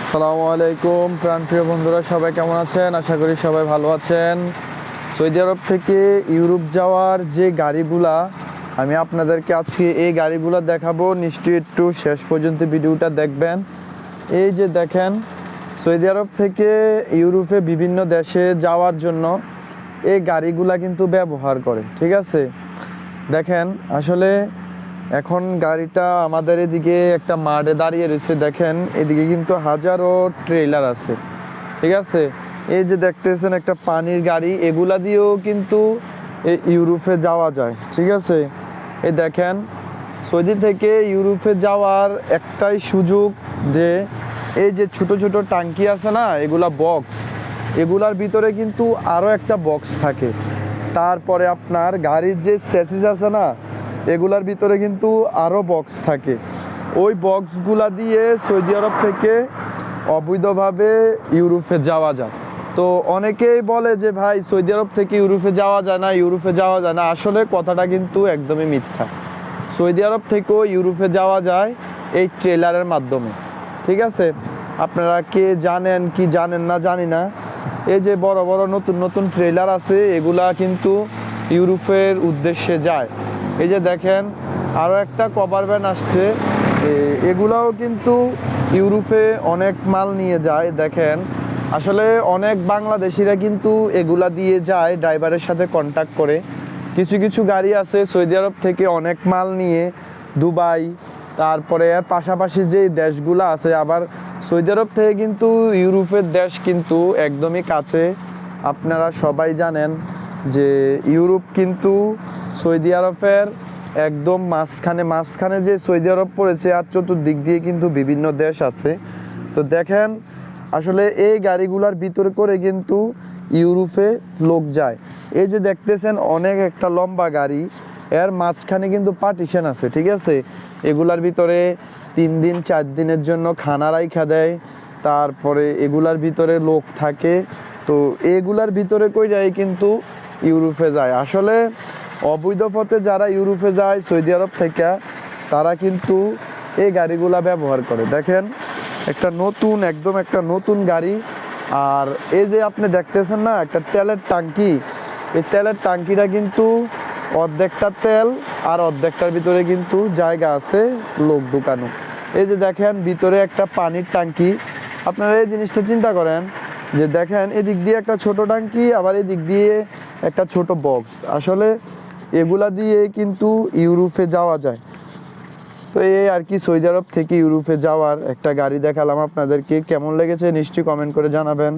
আসসালামু আলাইকুম প্রাণপ্রিয় বন্ধুরা, সবাই কেমন আছেন? আশা করি সবাই ভালো আছেন। সৌদি আরব থেকে ইউরোপ যাওয়ার যে গাড়িগুলা আমি আপনাদেরকে আজকে এই গাড়িগুলা দেখাবো। নিশ্চয়ই একটু শেষ পর্যন্ত ভিডিওটা দেখবেন। এই যে দেখেন, সৌদি আরব থেকে ইউরোপে বিভিন্ন দেশে যাওয়ার জন্য এই গাড়িগুলা কিন্তু ব্যবহার করে, ঠিক আছে? দেখেন, আসলে এখন গাড়িটা আমাদের এদিকে একটা মাঠে দাঁড়িয়ে রয়েছে। দেখেন, এদিকে কিন্তু হাজারো ট্রেলার আছে, ঠিক আছে? এই যে দেখতেছেন একটা পানির গাড়ি, এগুলা দিয়েও কিন্তু ইউরোপে যাওয়া যায়, ঠিক আছে? এই দেখেন, সৌদি থেকে ইউরোপে যাওয়ার একটাই সুযোগ যে এই যে ছোট ছোট টাঙ্কি আছে না, এগুলা বক্স, এগুলার ভিতরে কিন্তু আরও একটা বক্স থাকে। তারপরে আপনার গাড়ির যে স্যাসিস আছে না, এগুলার ভিতরে কিন্তু আরও বক্স থাকে। ওই বক্সগুলা দিয়ে সৌদি আরব থেকে অবৈধভাবে ইউরোপে যাওয়া যায়। তো অনেকেই বলে যে ভাই, সৌদি আরব থেকে ইউরোপে যাওয়া যায় না, ইউরোপে যাওয়া যায় না। আসলে কথাটা কিন্তু একদমই মিথ্যা। সৌদি আরব থেকেও ইউরোপে যাওয়া যায় এই ট্রেলারের মাধ্যমে, ঠিক আছে? আপনারা কে জানেন কি জানেন না জানি না, এই যে বড় বড় নতুন নতুন ট্রেলার আছে, এগুলা কিন্তু ইউরোপের উদ্দেশ্যে যায়। এই যে দেখেন, আরও একটা কভার ভ্যান আসছে, এগুলাও কিন্তু ইউরোপে অনেক মাল নিয়ে যায়। দেখেন, আসলে অনেক বাংলাদেশিরা কিন্তু এগুলা দিয়ে যায়, ড্রাইভারের সাথে কন্ট্যাক্ট করে। কিছু কিছু গাড়ি আছে সৌদি আরব থেকে অনেক মাল নিয়ে দুবাই, তারপরে এর পাশাপাশি যে দেশগুলো আছে, আবার সৌদি আরব থেকে কিন্তু ইউরোপের দেশ কিন্তু একদমই কাছে। আপনারা সবাই জানেন যে ইউরোপ কিন্তু সৌদি আরবের একদম মাঝখানে যে সৌদি আরব পড়েছে, আর চতুর্দিক দিয়ে কিন্তু বিভিন্ন দেশ আছে। তো দেখেন, আসলে এই গাড়িগুলার ভিতরে করে কিন্তু ইউরোপে লোক যায়। এই যে দেখতেছেন অনেক একটা লম্বা গাড়ি, এর মাঝখানে কিন্তু পার্টিশন আছে, ঠিক আছে? এগুলার ভিতরে 3 দিন 4 দিনের জন্য খানা রাইখা দেয়, তারপরে এগুলার ভিতরে লোক থাকে। তো এগুলার ভিতরে কই যায় কিন্তু ইউরোপে যায়। আসলে অবৈধ পথে যারা ইউরোপে যায় সৌদি আরব থেকে, তারা কিন্তু এই গাড়িগুলা ব্যবহার করে। দেখেন, একদম একটা নতুন গাড়ি। আর এই যে আপনি দেখতেছেন না একটা তেলের টাঙ্কি, এই তেলের টাঙ্কিটা কিন্তু অর্ধেকটা তেল আর অর্ধেকটার ভিতরে কিন্তু জায়গা আছে লোক ঢুকানো। এই যে দেখেন, ভিতরে একটা পানির টাঙ্কি। আপনারা এই জিনিসটা চিন্তা করেন যে দেখেন, এদিক দিয়ে একটা ছোট টাঙ্কি, আবার এদিক দিয়ে একটা ছোট বক্স। আসলে এগুলা দিয়ে কিন্তু ইউরোপে যাওয়া যায়। তো এই আর কি, সৌদি আরব থেকে ইউরোপে যাওয়ার একটা গাড়ি দেখালাম আপনাদেরকে। কেমন লেগেছে নিশ্চয়ই কমেন্ট করে জানাবেন।